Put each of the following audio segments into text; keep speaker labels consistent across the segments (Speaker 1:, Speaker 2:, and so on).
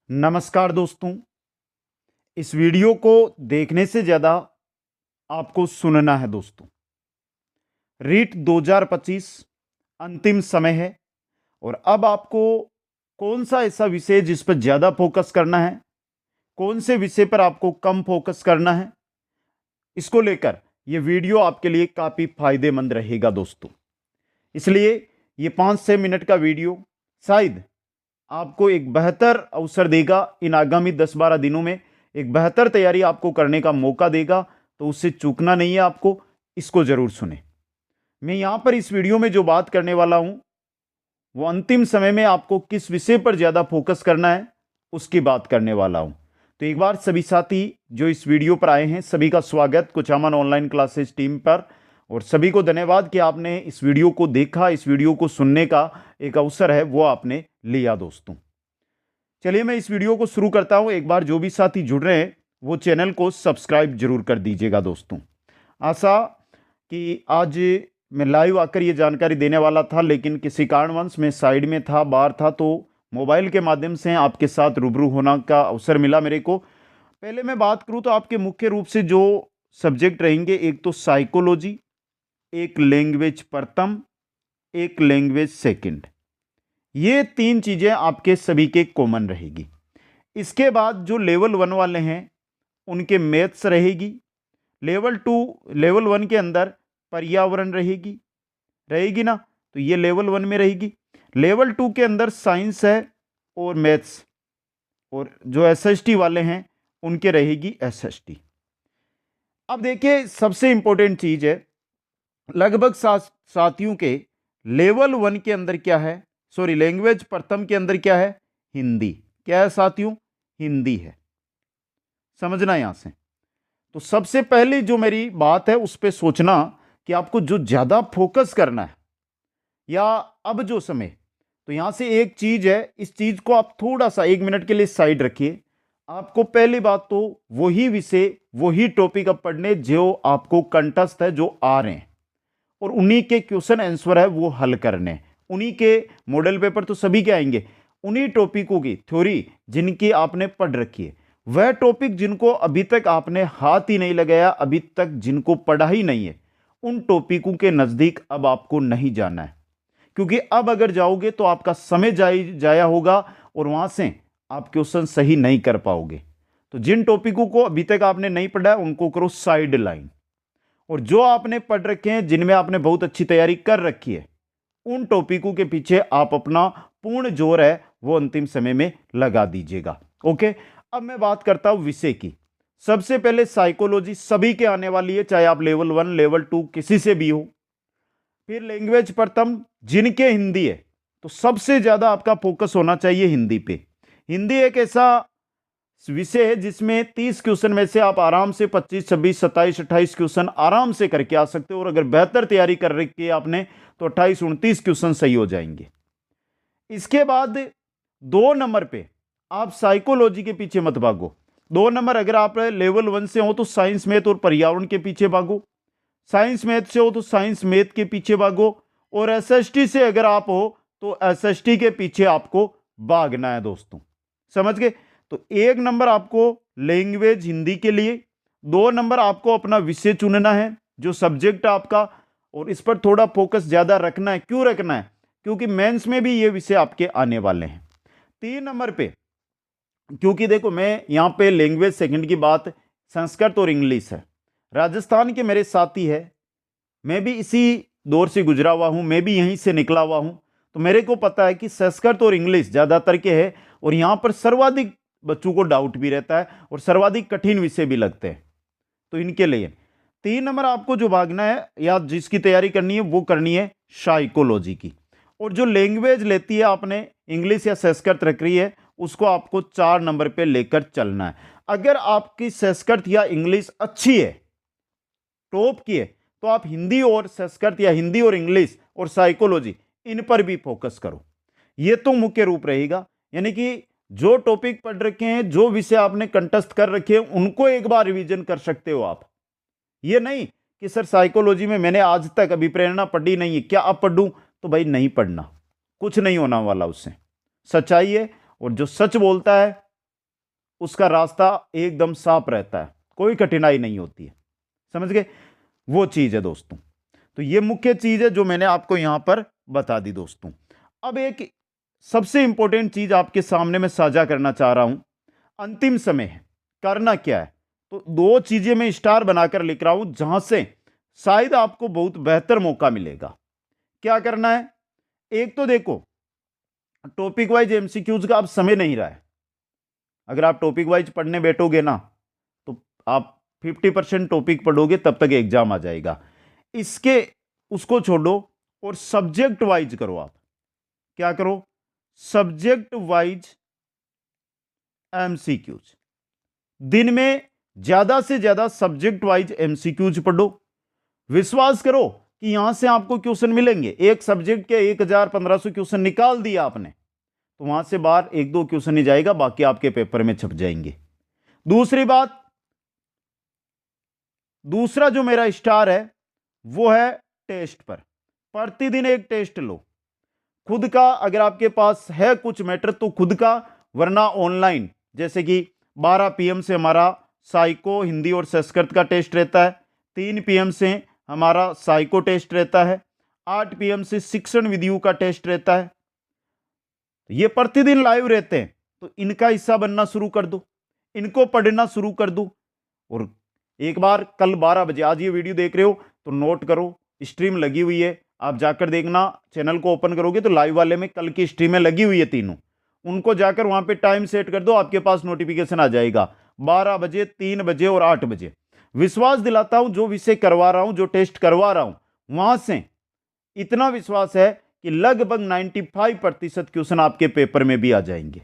Speaker 1: नमस्कार दोस्तों। इस वीडियो को देखने से ज़्यादा आपको सुनना है दोस्तों। रीट 2025 अंतिम समय है और अब आपको कौन सा ऐसा विषय जिस पर ज़्यादा फोकस करना है, कौन से विषय पर आपको कम फोकस करना है, इसको लेकर यह वीडियो आपके लिए काफ़ी फायदेमंद रहेगा दोस्तों। इसलिए ये 5-6 मिनट का वीडियो शायद आपको एक बेहतर अवसर देगा। इन आगामी 10-12 दिनों में एक बेहतर तैयारी आपको करने का मौका देगा, तो उससे चूकना नहीं है आपको। इसको जरूर सुने। मैं यहां पर इस वीडियो में जो बात करने वाला हूं वो अंतिम समय में आपको किस विषय पर ज़्यादा फोकस करना है उसकी बात करने वाला हूं। तो एक बार सभी साथी जो इस वीडियो पर आए हैं सभी का स्वागत कुचामन ऑनलाइन क्लासेस टीम पर, और सभी को धन्यवाद कि आपने इस वीडियो को देखा, इस वीडियो को सुनने का एक अवसर है वो आपने लिया दोस्तों। चलिए मैं इस वीडियो को शुरू करता हूं। एक बार जो भी साथी जुड़ रहे हैं वो चैनल को सब्सक्राइब जरूर कर दीजिएगा दोस्तों। आशा कि आज मैं लाइव आकर ये जानकारी देने वाला था, लेकिन किसी कारणवश मैं साइड में था, बाहर था, तो मोबाइल के माध्यम से आपके साथ रूबरू होना का अवसर मिला मेरे को। पहले मैं बात करूं तो आपके मुख्य रूप से जो सब्जेक्ट रहेंगे, एक तो साइकोलॉजी, एक लैंग्वेज प्रथम, एक लैंग्वेज सेकंड। ये 3 चीजें आपके सभी के कॉमन रहेगी। इसके बाद जो लेवल 1 वाले हैं उनके मैथ्स रहेगी। लेवल 1 के अंदर पर्यावरण रहेगी ना, तो ये लेवल 1 में रहेगी। लेवल 2 के अंदर साइंस है और मैथ्स, और जो एसएसटी वाले हैं उनके रहेगी एसएसटी। अब देखिए सबसे इंपॉर्टेंट चीज है, लगभग साथियों के लेवल 1 के अंदर क्या है, सॉरी लैंग्वेज प्रथम के अंदर क्या है, हिंदी। क्या है साथियों, हिंदी है। समझना यहां से। तो सबसे पहली जो मेरी बात है उस पर सोचना कि आपको जो ज्यादा फोकस करना है या अब जो समय, तो यहां से एक चीज है, इस चीज को आप थोड़ा सा 1 मिनट के लिए साइड रखिए। आपको पहली बात तो वही विषय, वही टॉपिक अब पढ़ने जो आपको कंठस्थ है, जो आ रहे हैं, और उन्हीं के क्वेश्चन आंसर है वो हल करने। उन्हीं के मॉडल पेपर तो सभी के आएंगे, उन्हीं टॉपिकों की थ्योरी जिनकी आपने पढ़ रखी है, वह टॉपिक जिनको अभी तक आपने हाथ ही नहीं लगाया, अभी तक जिनको पढ़ा ही नहीं है, उन टॉपिकों के नजदीक अब आपको नहीं जाना है। क्योंकि अब अगर जाओगे तो आपका समय जाया होगा और वहां से आप क्वेश्चन सही नहीं कर पाओगे। तो जिन टॉपिकों को अभी तक आपने नहीं पढ़ा है उनको करो साइड लाइन, और जो आपने पढ़ रखे हैं, जिनमें आपने बहुत अच्छी तैयारी कर रखी है, उन टॉपिकों के पीछे आप अपना पूर्ण जोर है वो अंतिम समय में लगा दीजिएगा। ओके, अब मैं बात करता हूं विषय की। सबसे पहले साइकोलॉजी सभी के आने वाली है, चाहे आप लेवल 1 लेवल 2 किसी से भी हो। फिर लैंग्वेज प्रथम जिनके हिंदी है, तो सबसे ज्यादा आपका फोकस होना चाहिए हिंदी पे। हिंदी एक ऐसा विषय है जिसमें 30 क्वेश्चन में से आप आराम से 25, 26, 27, 28 क्वेश्चन आराम से करके आ सकते हो, और अगर बेहतर तैयारी कर रखी है आपने तो 28, 29 क्वेश्चन सही हो जाएंगे। इसके बाद 2 नंबर पे आप साइकोलॉजी के पीछे मत भागो। 2 नंबर अगर आप लेवल 1 से हो तो साइंस मैथ और पर्यावरण के पीछे भागो। साइंस मैथ से हो तो साइंस मैथ के पीछे भागो, और एसएसटी से अगर आप हो तो एसएसटी के पीछे आपको भागना है दोस्तों। समझ गए? तो 1 नंबर आपको लैंग्वेज हिंदी के लिए, 2 नंबर आपको अपना विषय चुनना है जो सब्जेक्ट आपका, और इस पर थोड़ा फोकस ज्यादा रखना है। क्यों रखना है? क्योंकि मेंस में भी ये विषय आपके आने वाले हैं। 3 नंबर पे, क्योंकि देखो मैं यहां पे लैंग्वेज सेकंड की बात संस्कृत और इंग्लिश है। राजस्थान के मेरे साथी है, मैं भी इसी दौर से गुजरा हुआ हूं, मैं भी यहीं से निकला हुआ हूं, तो मेरे को पता है कि संस्कृत और इंग्लिश ज्यादातर के है, और यहां पर सर्वाधिक बच्चों को डाउट भी रहता है और सर्वाधिक कठिन विषय भी लगते हैं। तो इनके लिए 3 नंबर आपको जो भागना है या जिसकी तैयारी करनी है वो करनी है साइकोलॉजी की। और जो लैंग्वेज लेती है आपने इंग्लिश या संस्कृत रख रही है, उसको आपको 4 नंबर पे लेकर चलना है। अगर आपकी संस्कृत या इंग्लिश अच्छी है, टॉप की है, तो आप हिंदी और संस्कृत या हिंदी और इंग्लिश और साइकोलॉजी इन पर भी फोकस करो। यह तो मुख्य रूप रहेगा। यानी कि जो टॉपिक पढ़ रखे हैं, जो विषय आपने कंठस्थ कर रखे हैं, उनको एक बार रिवीजन कर सकते हो आप। ये नहीं कि सर साइकोलॉजी में मैंने आज तक अभी प्रेरणा पढ़ी नहीं है, क्या अब पढ़ूं? तो भाई नहीं पढ़ना, कुछ नहीं होना वाला उससे। सच्चाई है, और जो सच बोलता है उसका रास्ता एकदम साफ रहता है, कोई कठिनाई नहीं होती है। समझ गए? वो चीज है दोस्तों। तो ये मुख्य चीज है जो मैंने आपको यहां पर बता दी दोस्तों। अब एक सबसे इंपॉर्टेंट चीज आपके सामने मैं साझा करना चाह रहा हूं। अंतिम समय है, करना क्या है? तो दो चीजें मैं स्टार बनाकर लिख रहा हूं जहां से शायद आपको बहुत बेहतर मौका मिलेगा। क्या करना है? एक तो देखो, टॉपिक वाइज एमसीक्यूज का अब समय नहीं रहा है। अगर आप टॉपिक वाइज पढ़ने बैठोगे ना तो आप 50% टॉपिक पढ़ोगे, तब तक एग्जाम आ जाएगा। इसके उसको छोड़ो और सब्जेक्ट वाइज करो। आप क्या करो? Subject wise MCQs. दिन में ज्यादा से ज्यादा सब्जेक्ट वाइज एमसीक्यूज पढ़ो। विश्वास करो कि यहां से आपको क्वेश्चन मिलेंगे। एक सब्जेक्ट के 1000-1500 क्वेश्चन निकाल दिया आपने तो वहां से बाहर एक दो क्वेश्चन ही जाएगा, बाकी आपके पेपर में छप जाएंगे। दूसरी बात, दूसरा जो मेरा स्टार है वो है टेस्ट पर। प्रतिदिन एक टेस्ट लो खुद का। अगर आपके पास है कुछ मैटर तो खुद का, वरना ऑनलाइन, जैसे कि 12 PM से हमारा साइको, हिंदी और संस्कृत का टेस्ट रहता है। 3 PM से हमारा साइको टेस्ट रहता है। 8 PM से शिक्षण विधियों का टेस्ट रहता है। ये प्रतिदिन लाइव रहते हैं, तो इनका हिस्सा बनना शुरू कर दो, इनको पढ़ना शुरू कर दो। और एक बार कल 12 बजे, आज ये वीडियो देख रहे हो तो नोट करो, स्ट्रीम लगी हुई है, आप जाकर देखना। चैनल को ओपन करोगे तो लाइव वाले में कल की स्ट्रीमें लगी हुई है तीनों, उनको जाकर वहां पे टाइम सेट कर दो, आपके पास नोटिफिकेशन आ जाएगा 12 बजे, 3 बजे और 8 बजे। विश्वास दिलाता हूं, जो विषय करवा रहा हूं, जो टेस्ट करवा रहा हूं, वहां से इतना विश्वास है कि लगभग 95% क्वेश्चन आपके पेपर में भी आ जाएंगे।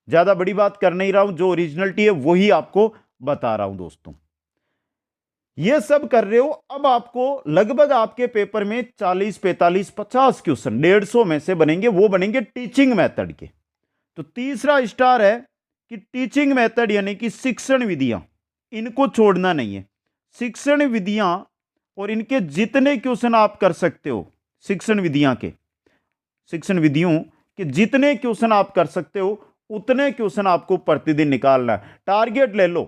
Speaker 1: ज्यादा बड़ी बात कर नहीं रहा हूं, जो ओरिजिनलिटी है वही आपको बता रहा हूं दोस्तों। ये सब कर रहे हो, अब आपको लगभग आपके पेपर में 40, 45, 50 क्वेश्चन 150 में से बनेंगे, वो बनेंगे टीचिंग मेथड के। तो तीसरा स्टार है कि टीचिंग मेथड यानी कि शिक्षण विधियां, इनको छोड़ना नहीं है। शिक्षण विधियां और इनके जितने क्वेश्चन आप कर सकते हो, शिक्षण विधियां के, शिक्षण विधियों के जितने क्वेश्चन आप कर सकते हो उतने क्वेश्चन आपको प्रतिदिन निकालना है। टारगेट ले लो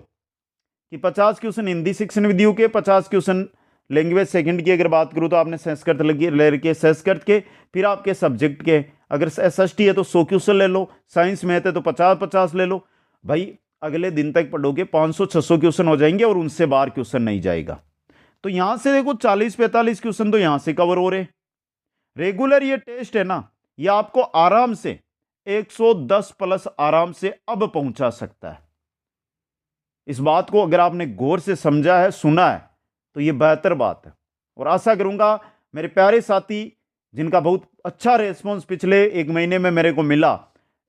Speaker 1: कि 50 क्वेश्चन हिंदी शिक्षण विधियों के, 50 क्वेश्चन लैंग्वेज सेकंड की अगर बात करूं तो आपने संस्कृत ले के, संस्कृत के, फिर आपके सब्जेक्ट के, अगर एसएसटी है तो 100 क्वेश्चन ले लो, साइंस में है तो 50-50 ले लो। भाई अगले दिन तक पढ़ोगे 500-600 क्वेश्चन हो जाएंगे और उनसे बाहर क्वेश्चन नहीं जाएगा। तो यहां से देखो 40-45 क्वेश्चन तो यहां से कवर हो रहे। रेगुलर ये टेस्ट है ना, ये आपको आराम से 110+ आराम से अब पहुंचा सकता है। इस बात को अगर आपने गौर से समझा है, सुना है, तो ये बेहतर बात है। और आशा करूंगा मेरे प्यारे साथी जिनका बहुत अच्छा रेस्पॉन्स पिछले 1 महीने में मेरे को मिला,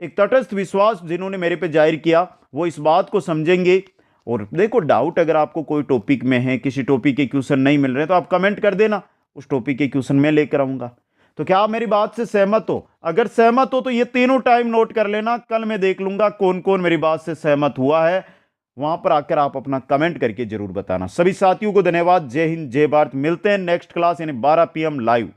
Speaker 1: एक तटस्थ विश्वास जिन्होंने मेरे पे जाहिर किया, वो इस बात को समझेंगे। और देखो, डाउट अगर आपको कोई टॉपिक में है, किसी टॉपिक के क्वेश्चन नहीं मिल रहे तो आप कमेंट कर देना, उस टॉपिक के क्वेश्चन मैं लेकर आऊंगा। तो क्या आप मेरी बात से सहमत हो? अगर सहमत हो तो ये तीनों टाइम नोट कर लेना, कल मैं देख लूंगा कौन कौन मेरी बात से सहमत हुआ है। वहां पर आकर आप अपना कमेंट करके जरूर बताना। सभी साथियों को धन्यवाद। जय हिंद, जय भारत। मिलते हैं नेक्स्ट क्लास यानी 12 PM लाइव।